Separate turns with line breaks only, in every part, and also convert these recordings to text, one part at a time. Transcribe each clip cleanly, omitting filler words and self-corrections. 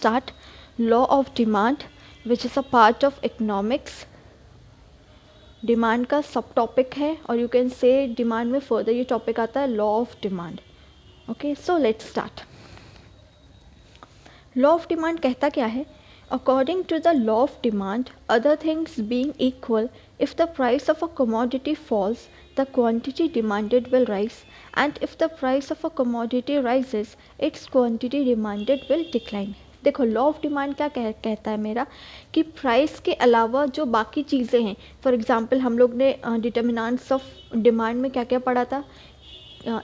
Start law of demand, which is a part of economics. Demand का सब topic है और यू कैन से डिमांड में further ये टॉपिक आता है law of demand. Okay, so let's start. Law of demand कहता क्या है? According to the law of demand, other things being equal, if the price of a commodity falls, the quantity demanded will rise, and if the price of a commodity rises, its quantity demanded will decline. देखो law of demand क्या कहता है मेरा, कि price के अलावा जो बाकी चीज़ें हैं, फॉर एग्जांपल हम लोग ने डिटर्मिनेंट्स ऑफ डिमांड में क्या क्या पढ़ा था?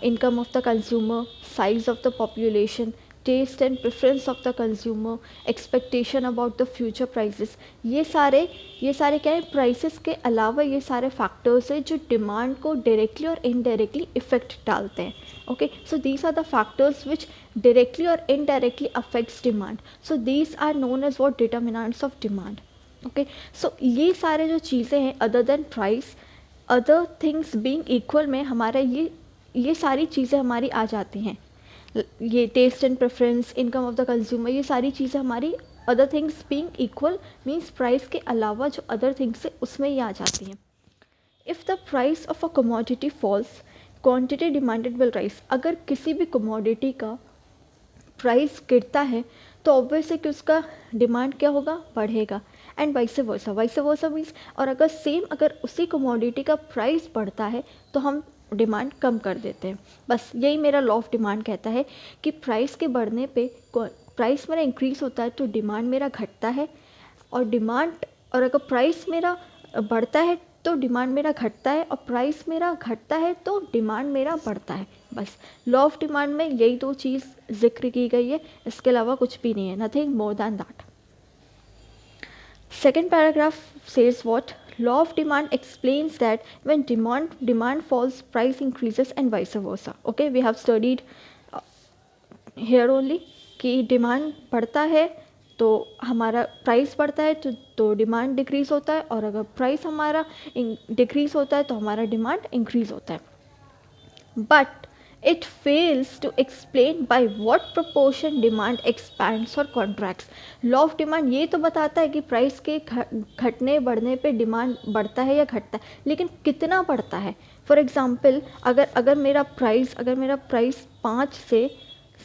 Income of the consumer, size of the population, taste and preference of the consumer, expectation about the future prices. ये सारे क्या है? प्राइसेस के अलावा ये सारे फैक्टर्स हैं जो डिमांड को डायरेक्टली और इनडायरेक्टली इफेक्ट डालते हैं. Okay, so these are the factors which directly और indirectly affects demand. So these are known as what? Determinants of demand. Okay, so ये सारे जो चीज़ें हैं other than price, other things being equal में हमारा ये सारी चीज़ें हमारी आ जाती हैं. ये taste and preference, income of the consumer, ये सारी चीज़ें हमारी other things being equal means price के अलावा जो अदर थिंग्स है उसमें ये आ जाती हैं. If the price of a commodity falls, quantity demanded will rise. अगर किसी भी कमोडिटी का प्राइस गिरता है तो ऑब्वियसली कि उसका डिमांड क्या होगा? बढ़ेगा. एंड वाइस वर्सा मीन्स, और अगर उसी कमोडिटी का प्राइस बढ़ता है तो हम डिमांड कम कर देते हैं. बस यही मेरा लॉ ऑफ डिमांड कहता है कि प्राइस के बढ़ने पे प्राइस मेरा इंक्रीज़ होता है तो डिमांड मेरा घटता है, और अगर प्राइस मेरा बढ़ता है तो डिमांड मेरा घटता है, और प्राइस मेरा घटता है तो डिमांड मेरा बढ़ता है. बस लॉ ऑफ डिमांड में यही दो चीज़ जिक्र की गई है, इसके अलावा कुछ भी नहीं है. Nothing more than that. Second paragraph says what? Law of demand explains that when demand falls, price increases and vice versa. Okay, we have studied here only कि डिमांड बढ़ता है तो हमारा प्राइस बढ़ता है तो डिमांड डिक्रीज़ होता है, और अगर प्राइस हमारा डिक्रीज़ होता है तो हमारा डिमांड इंक्रीज़ होता है. But it fails to explain by what proportion demand expands or contracts. Law of demand ये तो बताता है कि प्राइस के घटने बढ़ने पे डिमांड बढ़ता है या घटता है, लेकिन कितना बढ़ता है. फॉर एग्जांपल अगर मेरा प्राइस 5 से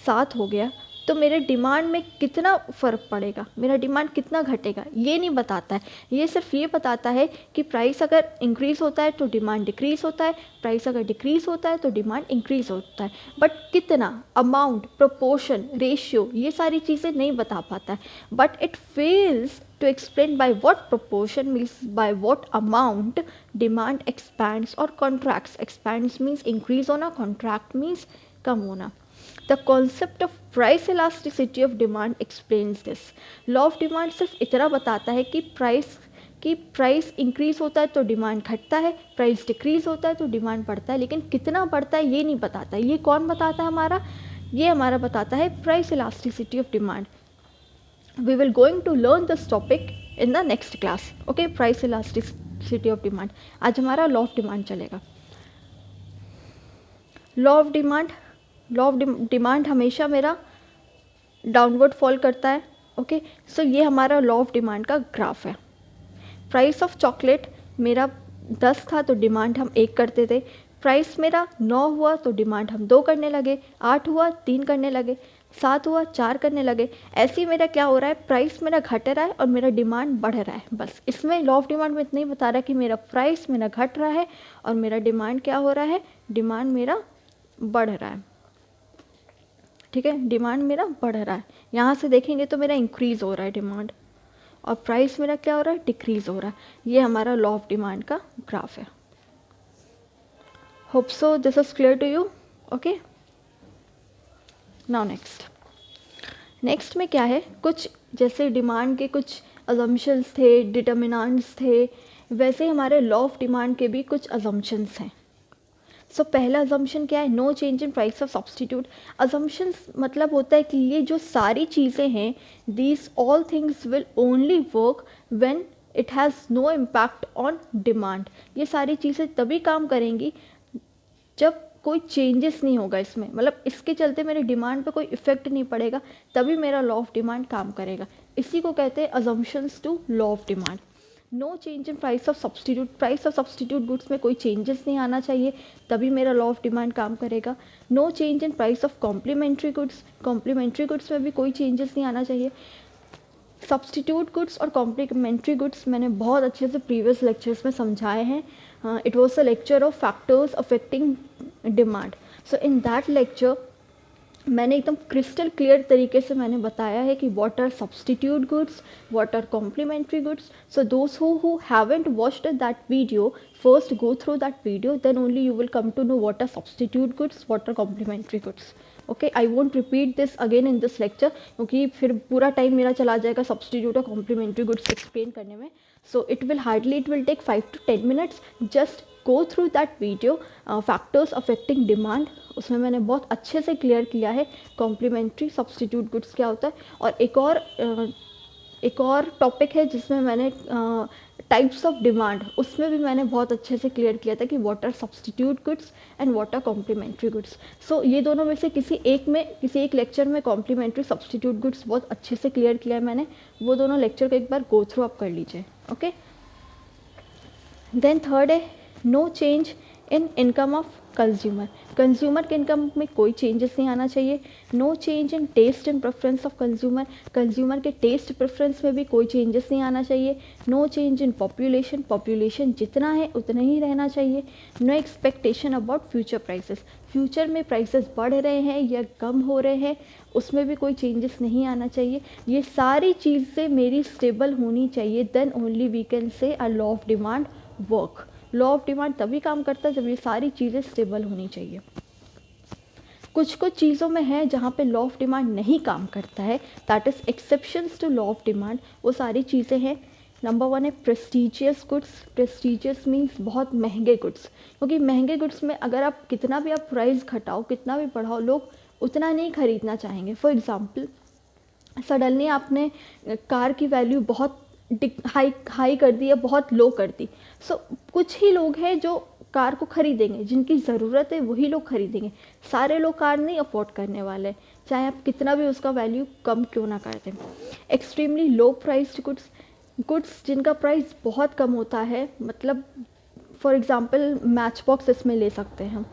7 हो गया तो मेरे डिमांड में कितना फ़र्क पड़ेगा, मेरा डिमांड कितना घटेगा, ये नहीं बताता है. ये सिर्फ ये बताता है कि प्राइस अगर इंक्रीज़ होता है तो डिमांड डिक्रीज़ होता है, प्राइस अगर डिक्रीज़ होता है तो डिमांड इंक्रीज़ होता है. बट कितना, अमाउंट, प्रोपोर्शन, रेशियो, ये सारी चीज़ें नहीं बता पाता है. But it fails to explain by what proportion means by what amount demand expands or contracts. Expands means increase होना, contract means कम होना. The concept of price elasticity of demand explains this. Law of demand सिर्फ इतना बताता है कि price increase होता है तो डिमांड घटता है, प्राइस डिक्रीज होता है तो डिमांड बढ़ता है, लेकिन कितना बढ़ता है ये नहीं बताता. ये कौन बताता है? ये हमारा बताता है price elasticity of demand. We will going to learn this topic in the next class. Okay, price elasticity of demand. आज हमारा लॉ ऑफ डिमांड चलेगा. लॉ ऑफ डिमांड हमेशा मेरा डाउनवर्ड फॉल करता है. ओके, सो ये हमारा लॉ ऑफ डिमांड का ग्राफ है. प्राइस ऑफ चॉकलेट मेरा 10 था तो डिमांड हम 1 करते थे. प्राइस मेरा 9 हुआ तो डिमांड हम 2 करने लगे, 8 हुआ 3 करने लगे, 7 हुआ 4 करने लगे. ऐसे ही मेरा क्या हो रहा है? प्राइस मेरा घट रहा है और मेरा डिमांड बढ़ रहा है. बस इसमें लॉ ऑफ डिमांड में इतना ही बता रहा है कि मेरा प्राइस मेरा घट रहा है और मेरा डिमांड क्या हो रहा है? डिमांड मेरा बढ़ रहा है. ठीक है, डिमांड मेरा बढ़ रहा है. यहाँ से देखेंगे तो मेरा इंक्रीज़ हो रहा है डिमांड, और प्राइस मेरा क्या हो रहा है? डिक्रीज़ हो रहा है. ये हमारा लॉ ऑफ डिमांड का ग्राफ है. Hope so this is clear to you. Okay, now next में क्या है? कुछ जैसे डिमांड के कुछ अजम्पशंस थे, डिटर्मिनेंट्स थे, वैसे हमारे लॉ ऑफ डिमांड के भी कुछ अजम्पशंस हैं. सो पहला अजम्पशन क्या है? No change in price of substitute. Assumptions मतलब होता है कि ये जो सारी चीज़ें हैं, these all things will only work when it has no impact on demand. ये सारी चीज़ें तभी काम करेंगी जब कोई चेंजेस नहीं होगा इसमें, मतलब इसके चलते मेरे डिमांड पे कोई इफेक्ट नहीं पड़ेगा, तभी मेरा लॉ ऑफ डिमांड काम करेगा। इसी को कहते हैं assumptions to law of demand. No change in price of substitute goods में कोई चेंजेस नहीं आना चाहिए, तभी मेरा लॉ ऑफ डिमांड काम करेगा। No change in price of complementary goods में भी कोई चेंजेस नहीं आना चाहिए। सब्सटीट्यूट गुड्स और कॉम्प्लीमेंट्री गुड्स मैंने बहुत अच्छे से प्रीवियस लेक्चर्स में समझाए हैं। It was a lecture of factors affecting demand. So in that lecture मैंने एकदम क्रिस्टल क्लियर तरीके से मैंने बताया है कि what are substitute goods, what are complementary goods. So those who haven't watched that video, first go through that video, then only you will come to know what are substitute goods, what are complementary goods. Okay, I won't repeat this again in this lecture, क्योंकि फिर पूरा time मेरा चला जाएगा substitute और complementary goods explain करने में. So it will take 5 to 10 minutes. Just go through that video, factors affecting demand. उसमें मैंने बहुत अच्छे से क्लियर किया है कॉम्प्लीमेंट्री सब्सटीट्यूट गुड्स क्या होता है. और एक और टॉपिक है जिसमें मैंने टाइप्स ऑफ डिमांड, उसमें भी मैंने बहुत अच्छे से क्लियर किया था कि what are substitute goods and what are complementary goods. So ये दोनों में से किसी एक लेक्चर में कॉम्प्लीमेंट्री सब्सटीट्यूट गुड्स बहुत अच्छे से क्लियर किया है मैंने. वो दोनों लेक्चर को एक बार गो थ्रू आप कर लीजिए. ओके, देन थर्ड है no change in income of consumer के इनकम में कोई चेंजेस नहीं आना चाहिए. No change in taste and preference of consumer के टेस्ट प्रेफरेंस में भी कोई चेंजेस नहीं आना चाहिए. नो चेंज इन पॉपुलेशन जितना है उतना ही रहना चाहिए. नो एक्सपेक्टेशन अबाउट फ्यूचर में प्राइसेस बढ़ रहे हैं या कम हो रहे हैं, उसमें भी कोई चेंजेस नहीं आना चाहिए. ये सारी चीज़ें मेरी स्टेबल होनी चाहिए, then only we can say a law of demand work. Law of demand तभी काम करता है जब ये सारी चीज़ें स्टेबल होनी चाहिए. कुछ चीज़ों में है जहाँ पे लॉ ऑफ डिमांड नहीं काम करता है, that is exceptions to law of demand. वो सारी चीज़ें हैं. नंबर 1 है प्रेस्टीजियस गुड्स. प्रेस्टीजियस मीन्स बहुत महंगे गुड्स, क्योंकि महंगे गुड्स में अगर आप कितना भी आप प्राइस घटाओ, कितना भी बढ़ाओ, लोग उतना नहीं खरीदना चाहेंगे. फॉर एग्ज़ाम्पल, सडनली आपने कार की वैल्यू बहुत हाई कर दी या बहुत लो कर दी. सो कुछ ही लोग हैं जो कार को खरीदेंगे, जिनकी ज़रूरत है वही लोग खरीदेंगे. सारे लोग कार नहीं अफोर्ड करने वाले, चाहे आप कितना भी उसका वैल्यू कम क्यों ना कर दें. एक्सट्रीमली लो प्राइस्ड गुड्स जिनका प्राइस बहुत कम होता है, मतलब फॉर एग्ज़ाम्पल मैच बॉक्स इसमें ले सकते हैं हम.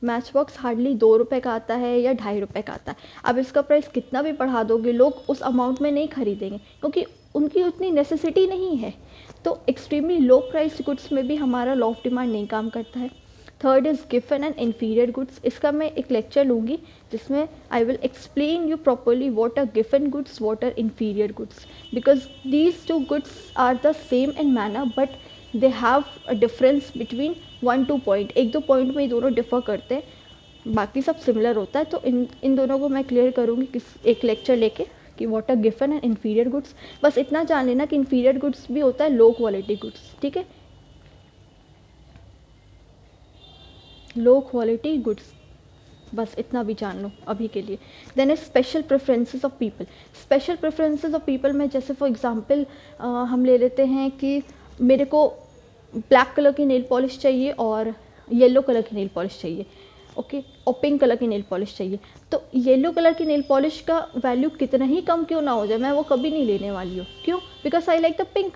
मैच बॉक्स हार्डली 2 रुपये का आता है या 2.5 रुपये का आता है. अब इसका प्राइस कितना भी बढ़ा दोगे, लोग उस अमाउंट में नहीं खरीदेंगे क्योंकि उनकी उतनी नेसेसिटी नहीं है. तो एक्सट्रीमली लो प्राइस गुड्स में भी हमारा लॉ ऑफ डिमांड नहीं काम करता है. थर्ड इज़ गिवन एंड इन्फीरियर गुड्स. इसका मैं एक लेक्चर लूँगी जिसमें I will explain you properly what are गिवन goods, what are inferior goods, because these 2 goods are the same in manner but they have a difference between 1-2 point. 1-2 point में ये दोनों differ करते हैं, बाकी सब सिमिलर होता है. तो इन दोनों को मैं क्लियर करूँगी एक लेक्चर लेके कि व्हाट आर गिवन एंड इन्फीरियर गुड्स. बस इतना जान लेना कि इन्फीरियर गुड्स भी होता है लो क्वालिटी गुड्स. ठीक है, लो क्वालिटी गुड्स, बस इतना भी जान लो अभी के लिए. Then is special preferences of people में जैसे फॉर एग्जांपल हम ले लेते हैं कि मेरे को ब्लैक कलर की नेल पॉलिश चाहिए और येलो कलर की नेल पॉलिश चाहिए. ओके, और पिंक कलर की नेल पॉलिश चाहिए. तो येलो कलर की नेल पॉलिश का वैल्यू कितना ही कम क्यों ना हो जाए, मैं वो कभी नहीं लेने वाली हूँ. क्यों? Because I like the pink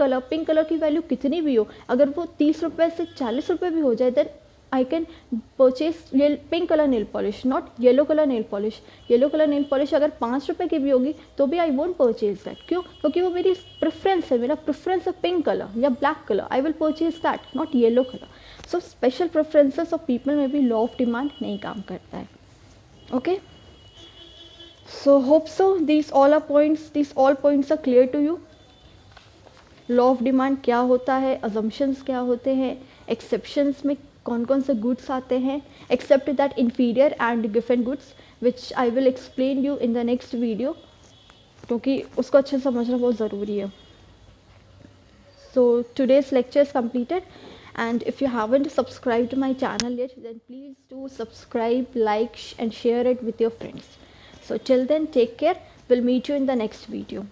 colour की वैल्यू कितनी भी हो, अगर वो 30 रुपये से 40 रुपये भी हो जाए, then I can purchase pink colour nail polish, not yellow colour nail polish. Yellow colour nail polish अगर 5 रुपये की भी होगी तो भी आई वोंट परचेज दैट. क्यों? क्योंकि वो मेरी प्रेफरेंस है, मेरा प्रेफरेंस है पिंक कलर या black colour. I will purchase that, not yellow colour. So special preferences of people में भी लॉ ऑफ डिमांड नहीं काम करता है. Okay, so hope so these all points are clear to you. Law of demand क्या होता है, assumptions क्या होते हैं, एक्सेप्शंस में कौन कौन से गुड्स आते हैं, एक्सेप्ट दैट इन्फीरियर एंड गिवन goods which I will explain you in the next video, क्योंकि उसको अच्छे से समझना बहुत ज़रूरी है. So today's lecture is completed, and if you haven't subscribed to my channel yet, then please do subscribe, like and share it with your friends. So till then, take care. We'll meet you in the next video.